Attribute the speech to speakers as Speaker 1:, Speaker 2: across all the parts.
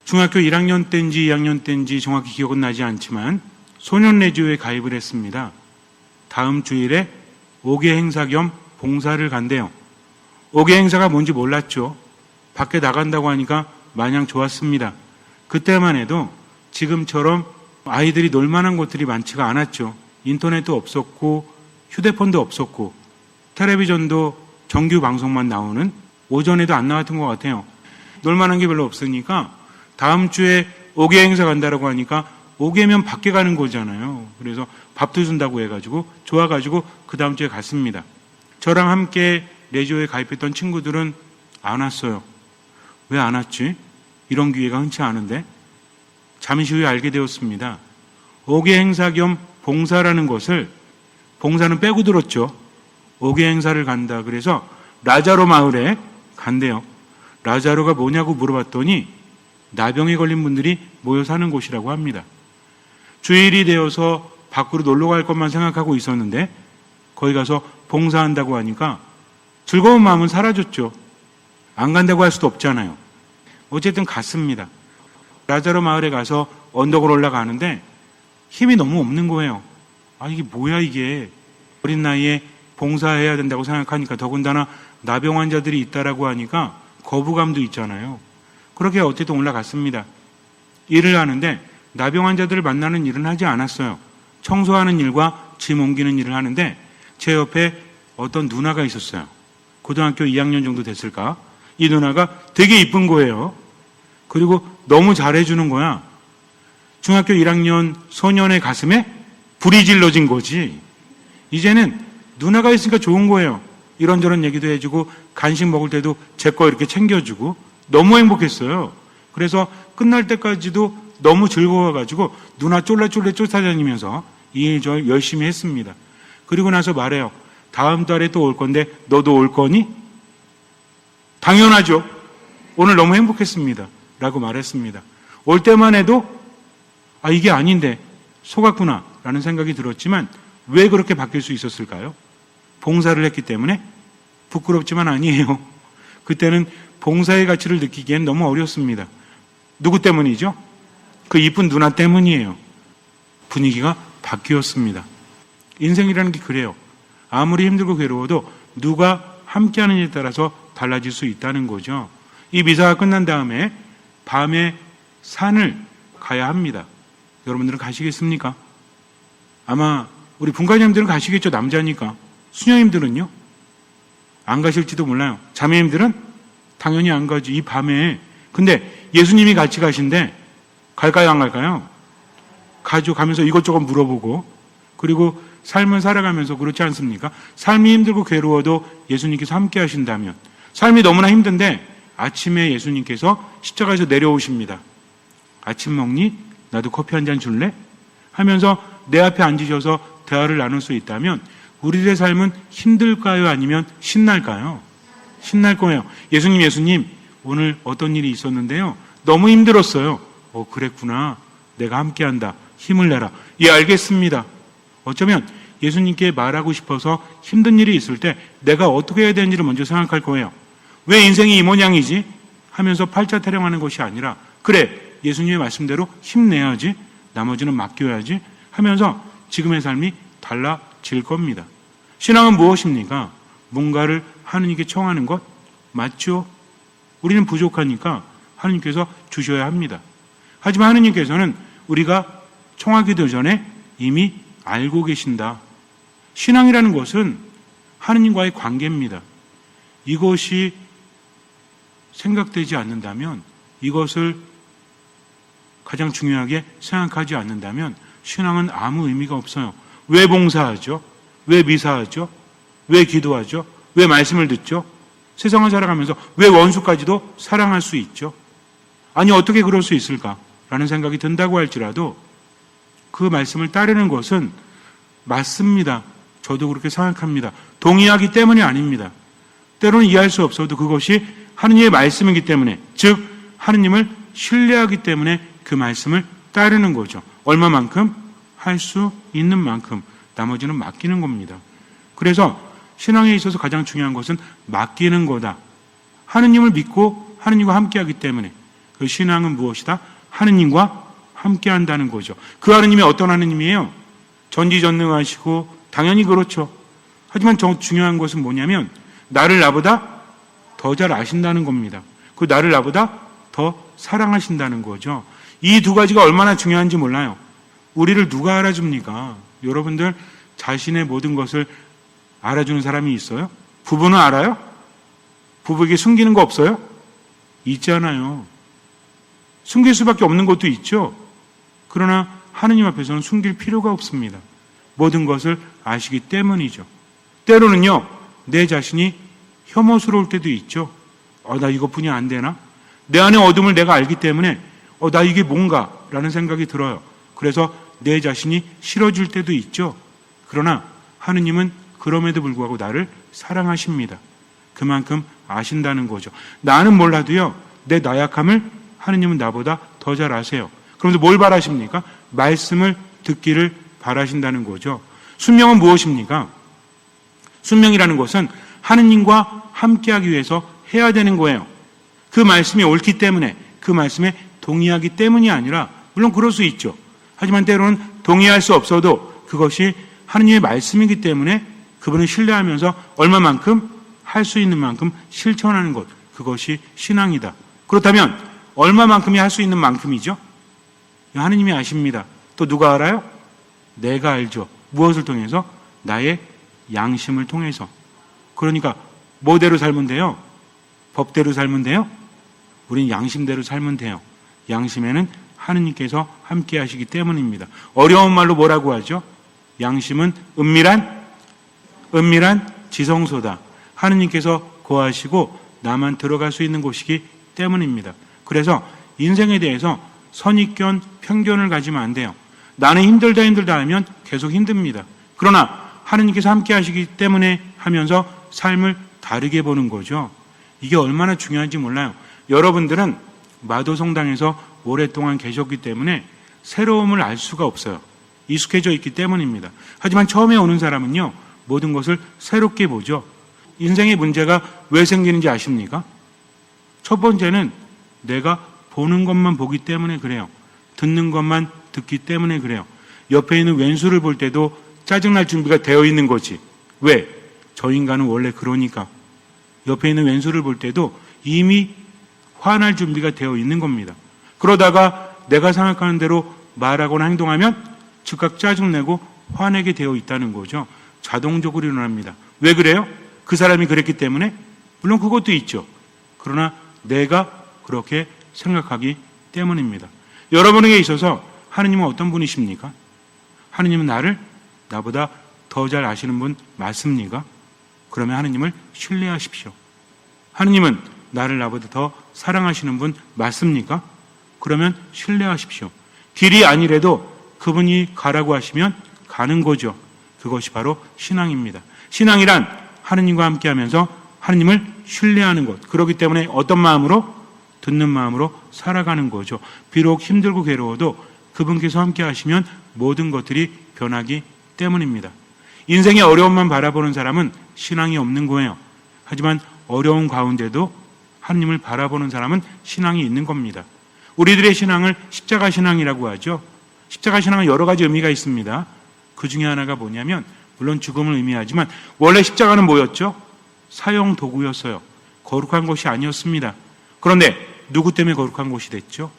Speaker 1: 중학교 1학년 때인지 2학년 때인지 정확히 기억은 나지 않지만 소년레지오에 가입을 했습니다. 다음 주일에 5개 행사 겸 봉사를 간대요. 5개 행사가 뭔지 몰랐죠. 밖에 나간다고 하니까 마냥 좋았습니다. 그때만 해도 지금처럼 아이들이 놀만한 곳들이 많지가 않았죠. 인터넷도 없었고 휴대폰도 없었고 텔레비전도 정규 방송만 나오는, 오전에도 안 나왔던 것 같아요. 놀만한 게 별로 없으니까 다음 주에 5개 행사 간다라고 하니까 5개면 밖에 가는 거잖아요. 그래서 밥도 준다고 해가지고 좋아가지고 그 다음 주에 갔습니다. 저랑 함께 레지오에 가입했던 친구들은 안 왔어요. 왜 안 왔지? 이런 기회가 흔치 않은데. 잠시 후에 알게 되었습니다. 5개 행사 겸 봉사라는 것을, 봉사는 빼고 들었죠. 5개 행사를 간다. 그래서 라자로 마을에 간대요. 라자로가 뭐냐고 물어봤더니 나병에 걸린 분들이 모여 사는 곳이라고 합니다. 주일이 되어서 밖으로 놀러 갈 것만 생각하고 있었는데 거기 가서 봉사한다고 하니까 즐거운 마음은 사라졌죠. 안 간다고 할 수도 없잖아요. 어쨌든 갔습니다. 라자로 마을에 가서 언덕을 올라가는데 힘이 너무 없는 거예요. 아, 이게 뭐야 이게. 어린 나이에 봉사해야 된다고 생각하니까, 더군다나 나병 환자들이 있다라고 하니까 거부감도 있잖아요. 그렇게 어쨌든 올라갔습니다. 일을 하는데 나병 환자들을 만나는 일은 하지 않았어요. 청소하는 일과 짐 옮기는 일을 하는데 제 옆에 어떤 누나가 있었어요. 고등학교 2학년 정도 됐을까? 이 누나가 되게 이쁜 거예요. 그리고 너무 잘해주는 거야. 중학교 1학년 소년의 가슴에 불이 질러진 거지. 이제는 누나가 있으니까 좋은 거예요. 이런저런 얘기도 해주고 간식 먹을 때도 제 거 이렇게 챙겨주고 너무 행복했어요. 그래서 끝날 때까지도 너무 즐거워가지고 누나 쫄래쫄래 쫓아다니면서 이 일 저 열심히 했습니다. 그리고 나서 말해요. 다음 달에 또 올 건데 너도 올 거니? 당연하죠. 오늘 너무 행복했습니다. 라고 말했습니다. 올 때만 해도 아, 이게 아닌데 속았구나 라는 생각이 들었지만 왜 그렇게 바뀔 수 있었을까요? 봉사를 했기 때문에? 부끄럽지만 아니에요. 그때는 봉사의 가치를 느끼기엔 너무 어렸습니다. 누구 때문이죠? 그 이쁜 누나 때문이에요. 분위기가 바뀌었습니다. 인생이라는 게 그래요. 아무리 힘들고 괴로워도 누가 함께하느냐에 따라서 달라질 수 있다는 거죠. 이 미사가 끝난 다음에 밤에 산을 가야 합니다. 여러분들은 가시겠습니까? 아마 우리 분과장님들은 가시겠죠. 남자니까. 수녀님들은요? 안 가실지도 몰라요. 자매님들은 당연히 안 가지. 이 밤에. 근데 예수님이 같이 가신데 갈까요, 안 갈까요? 가죠. 가면서 이것저것 물어보고, 그리고 삶을 살아가면서 그렇지 않습니까? 삶이 힘들고 괴로워도 예수님께서 함께 하신다면, 삶이 너무나 힘든데 아침에 예수님께서 십자가에서 내려오십니다. 아침 먹니? 나도 커피 한 잔 줄래? 하면서 내 앞에 앉으셔서 대화를 나눌 수 있다면 우리들의 삶은 힘들까요? 아니면 신날까요? 신날 거예요. 예수님, 오늘 어떤 일이 있었는데요. 너무 힘들었어요. 그랬구나. 내가 함께한다. 힘을 내라. 예, 알겠습니다. 어쩌면 예수님께 말하고 싶어서 힘든 일이 있을 때 내가 어떻게 해야 되는지를 먼저 생각할 거예요. 왜 인생이 이 모양이지? 하면서 팔자 타령하는 것이 아니라, 그래, 예수님의 말씀대로 힘내야지, 나머지는 맡겨야지 하면서 지금의 삶이 달라질 겁니다. 신앙은 무엇입니까? 뭔가를 하느님께 청하는 것? 맞죠? 우리는 부족하니까 하느님께서 주셔야 합니다. 하지만 하느님께서는 우리가 청하기도 전에 이미 알고 계신다. 신앙이라는 것은 하느님과의 관계입니다. 이것이 생각되지 않는다면, 이것을 가장 중요하게 생각하지 않는다면 신앙은 아무 의미가 없어요. 왜 봉사하죠? 왜 미사하죠? 왜 기도하죠? 왜 말씀을 듣죠? 세상을 살아가면서 왜 원수까지도 사랑할 수 있죠? 아니, 어떻게 그럴 수 있을까라는 생각이 든다고 할지라도 그 말씀을 따르는 것은 맞습니다. 저도 그렇게 생각합니다. 동의하기 때문이 아닙니다. 때로는 이해할 수 없어도 그것이 하느님의 말씀이기 때문에, 즉 하느님을 신뢰하기 때문에 그 말씀을 따르는 거죠. 얼마만큼? 할 수 있는 만큼. 나머지는 맡기는 겁니다. 그래서 신앙에 있어서 가장 중요한 것은 맡기는 거다. 하느님을 믿고 하느님과 함께하기 때문에 그 신앙은 무엇이다? 하느님과 함께 한다는 거죠. 그 하느님이 어떤 하느님이에요? 전지전능하시고 당연히 그렇죠. 하지만 중요한 것은 뭐냐면 나를 나보다 더 잘 아신다는 겁니다. 그 나를 나보다 더 사랑하신다는 거죠. 이 두 가지가 얼마나 중요한지 몰라요. 우리를 누가 알아줍니까? 여러분들 자신의 모든 것을 알아주는 사람이 있어요? 부부는 알아요? 부부에게 숨기는 거 없어요? 있잖아요. 숨길 수밖에 없는 것도 있죠. 그러나 하느님 앞에서는 숨길 필요가 없습니다. 모든 것을 아시기 때문이죠. 때로는요, 내 자신이 혐오스러울 때도 있죠. 나 이것뿐이 안 되나? 내 안의 어둠을 내가 알기 때문에 나 이게 뭔가? 라는 생각이 들어요. 그래서 내 자신이 싫어질 때도 있죠. 그러나 하느님은 그럼에도 불구하고 나를 사랑하십니다. 그만큼 아신다는 거죠. 나는 몰라도요, 내 나약함을 하느님은 나보다 더 잘 아세요. 그런데 뭘 바라십니까? 말씀을 듣기를 바라신다는 거죠. 순명은 무엇입니까? 순명이라는 것은 하느님과 함께하기 위해서 해야 되는 거예요. 그 말씀이 옳기 때문에, 그 말씀에 동의하기 때문이 아니라, 물론 그럴 수 있죠. 하지만 때로는 동의할 수 없어도 그것이 하느님의 말씀이기 때문에 그분을 신뢰하면서 얼마만큼 할 수 있는 만큼 실천하는 것, 그것이 신앙이다. 그렇다면 얼마만큼이 할 수 있는 만큼이죠? 하느님이 아십니다. 또 누가 알아요? 내가 알죠. 무엇을 통해서? 나의 양심을 통해서. 그러니까 뭐대로 살면 돼요? 법대로 살면 돼요? 우린 양심대로 살면 돼요. 양심에는 하느님께서 함께 하시기 때문입니다. 어려운 말로 뭐라고 하죠? 양심은 은밀한 지성소다. 하느님께서 거하시고 나만 들어갈 수 있는 곳이기 때문입니다. 그래서 인생에 대해서 선입견, 편견을 가지면 안 돼요. 나는 힘들다 하면 계속 힘듭니다. 그러나 하느님께서 함께 하시기 때문에 하면서 삶을 다르게 보는 거죠. 이게 얼마나 중요한지 몰라요. 여러분들은 마도성당에서 오랫동안 계셨기 때문에 새로움을 알 수가 없어요. 익숙해져 있기 때문입니다. 하지만 처음에 오는 사람은요, 모든 것을 새롭게 보죠. 인생의 문제가 왜 생기는지 아십니까? 첫 번째는 내가 보는 것만 보기 때문에 그래요. 듣는 것만 듣기 때문에 그래요. 옆에 있는 왼수를 볼 때도 짜증날 준비가 되어 있는 거지. 왜? 저 인간은 원래 그러니까. 옆에 있는 왼수를 볼 때도 이미 화날 준비가 되어 있는 겁니다. 그러다가 내가 생각하는 대로 말하거나 행동하면 즉각 짜증내고 화내게 되어 있다는 거죠. 자동적으로 일어납니다. 왜 그래요? 그 사람이 그랬기 때문에? 물론 그것도 있죠. 그러나 내가 그렇게 생각하기 때문입니다. 여러분에게 있어서 하느님은 어떤 분이십니까? 하느님은 나보다 더 잘 아시는 분 맞습니까? 그러면 하느님을 신뢰하십시오. 하느님은 나보다 더 사랑하시는 분 맞습니까? 그러면 신뢰하십시오. 길이 아니래도 그분이 가라고 하시면 가는 거죠. 그것이 바로 신앙입니다. 신앙이란 하느님과 함께하면서 하느님을 신뢰하는 것. 그렇기 때문에 어떤 마음으로? 듣는 마음으로 살아가는 거죠. 비록 힘들고 괴로워도 그분께서 함께 하시면 모든 것들이 변하기 때문입니다. 인생의 어려움만 바라보는 사람은 신앙이 없는 거예요. 하지만 어려운 가운데도 하느님을 바라보는 사람은 신앙이 있는 겁니다. 우리들의 신앙을 십자가 신앙이라고 하죠. 십자가 신앙은 여러 가지 의미가 있습니다. 그 중에 하나가 뭐냐면, 물론 죽음을 의미하지만 원래 십자가는 뭐였죠? 사형 도구였어요. 거룩한 것이 아니었습니다. 그런데 누구 때문에 거룩한 것이 됐죠?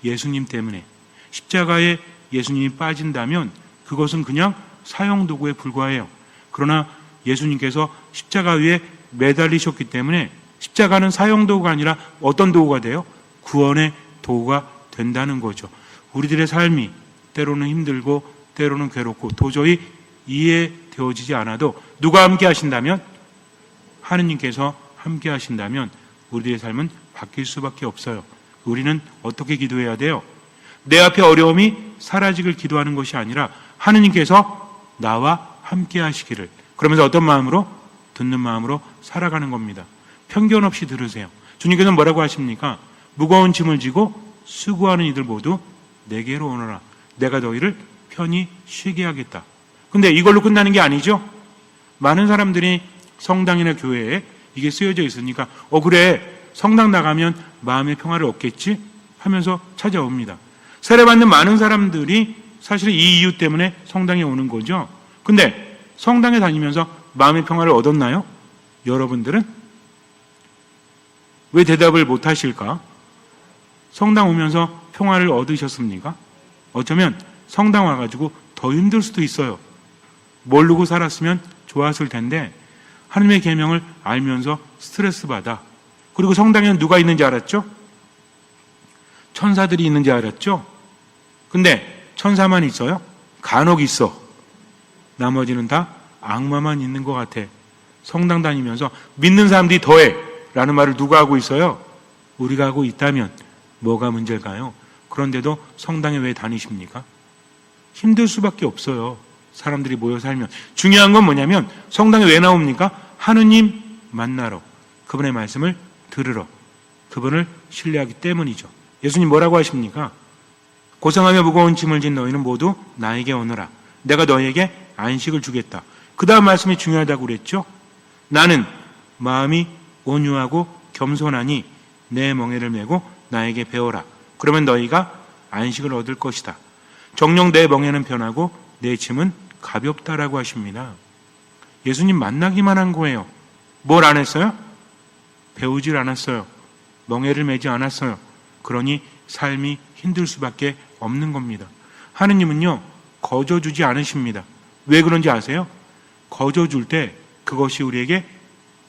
Speaker 1: 예수님 때문에. 십자가에 예수님이 빠진다면 그것은 그냥 사형 도구에 불과해요. 그러나 예수님께서 십자가 위에 매달리셨기 때문에 십자가는 사형 도구가 아니라 어떤 도구가 돼요? 구원의 도구가 된다는 거죠. 우리들의 삶이 때로는 힘들고 때로는 괴롭고 도저히 이해되어지지 않아도 누가 함께 하신다면? 하느님께서 함께 하신다면 우리들의 삶은 바뀔 수밖에 없어요. 우리는 어떻게 기도해야 돼요? 내 앞에 어려움이 사라지길 기도하는 것이 아니라 하느님께서 나와 함께 하시기를. 그러면서 어떤 마음으로? 듣는 마음으로 살아가는 겁니다. 편견 없이 들으세요. 주님께서는 뭐라고 하십니까? 무거운 짐을 지고 수고하는 이들 모두 내게로 오너라. 내가 너희를 편히 쉬게 하겠다. 근데 이걸로 끝나는 게 아니죠. 많은 사람들이 성당이나 교회에 이게 쓰여져 있으니까 그래, 성당 나가면 마음의 평화를 얻겠지 하면서 찾아옵니다. 세례받는 많은 사람들이 사실 이 이유 때문에 성당에 오는 거죠. 근데 성당에 다니면서 마음의 평화를 얻었나요? 여러분들은? 왜 대답을 못 하실까? 성당 오면서 평화를 얻으셨습니까? 어쩌면 성당 와가지고 더 힘들 수도 있어요. 모르고 살았으면 좋았을 텐데 하나님의 계명을 알면서 스트레스 받아. 그리고 성당에는 누가 있는지 알았죠? 천사들이 있는지 알았죠? 근데 천사만 있어요? 간혹 있어. 나머지는 다 악마만 있는 것 같아. 성당 다니면서 믿는 사람들이 더해 라는 말을 누가 하고 있어요? 우리가 하고 있다면 뭐가 문제일까요? 그런데도 성당에 왜 다니십니까? 힘들 수밖에 없어요. 사람들이 모여 살면. 중요한 건 뭐냐면 성당에 왜 나옵니까? 하느님 만나러, 그분의 말씀을 들으러, 그분을 신뢰하기 때문이죠. 예수님 뭐라고 하십니까? 고상하며 무거운 짐을 진 너희는 모두 나에게 오너라. 내가 너희에게 안식을 주겠다. 그 다음 말씀이 중요하다고 그랬죠. 나는 마음이 온유하고 겸손하니 내 멍에를 메고 나에게 배워라. 그러면 너희가 안식을 얻을 것이다. 정녕 내 멍에는 편하고 내 짐은 가볍다라고 하십니다. 예수님 만나기만 한 거예요. 뭘 안 했어요? 배우질 않았어요. 멍에를 메지 않았어요. 그러니 삶이 힘들 수밖에 없는 겁니다. 하느님은요, 거저주지 않으십니다. 왜 그런지 아세요? 거저줄 때 그것이 우리에게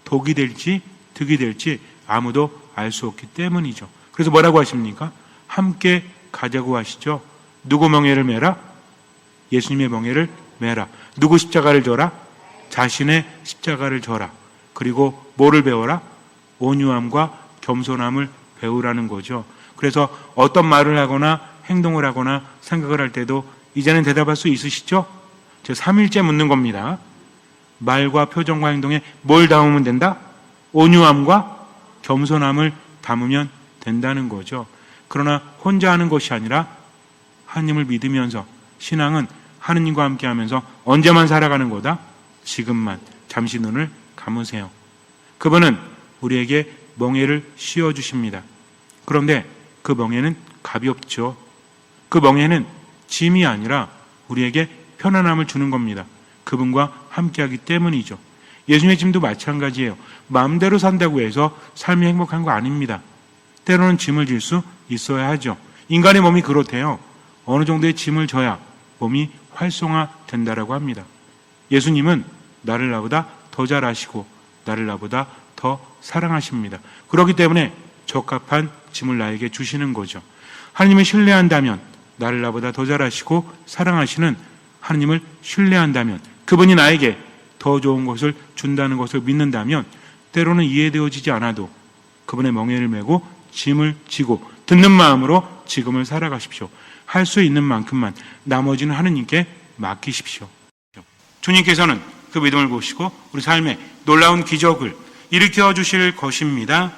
Speaker 1: 독이 될지 득이 될지 아무도 알 수 없기 때문이죠. 그래서 뭐라고 하십니까? 함께 가자고 하시죠. 누구 멍에를 메라? 예수님의 멍에를 메라. 누구 십자가를 져라? 자신의 십자가를 져라. 그리고 뭐를 배워라? 온유함과 겸손함을 배우라는 거죠. 그래서 어떤 말을 하거나 행동을 하거나 생각을 할 때도 이제는 대답할 수 있으시죠? 제 3일째 묻는 겁니다. 말과 표정과 행동에 뭘 담으면 된다? 온유함과 겸손함을 담으면 된다는 거죠. 그러나 혼자 하는 것이 아니라 하나님을 믿으면서, 신앙은 하느님과 함께 하면서 언제만 살아가는 거다? 지금만. 잠시 눈을 감으세요. 그분은 우리에게 멍에를 씌워주십니다. 그런데 그 멍에는 가볍죠. 그 멍에는 짐이 아니라 우리에게 편안함을 주는 겁니다. 그분과 함께하기 때문이죠. 예수님의 짐도 마찬가지예요. 마음대로 산다고 해서 삶이 행복한 거 아닙니다. 때로는 짐을 질 수 있어야 하죠. 인간의 몸이 그렇대요. 어느 정도의 짐을 져야 몸이 활성화된다라고 합니다. 예수님은 나를 나보다 더 잘 아시고 나를 나보다 더 사랑하십니다. 그렇기 때문에 적합한 짐을 나에게 주시는 거죠. 하나님을 신뢰한다면, 나를 나보다 더 잘 아시고 사랑하시는 하나님을 신뢰한다면, 그분이 나에게 더 좋은 것을 준다는 것을 믿는다면 때로는 이해되어지지 않아도 그분의 멍에를 메고 짐을 지고 듣는 마음으로 지금을 살아가십시오. 할 수 있는 만큼만, 나머지는 하느님께 맡기십시오. 주님께서는 그 믿음을 보시고 우리 삶에 놀라운 기적을 일으켜 주실 것입니다.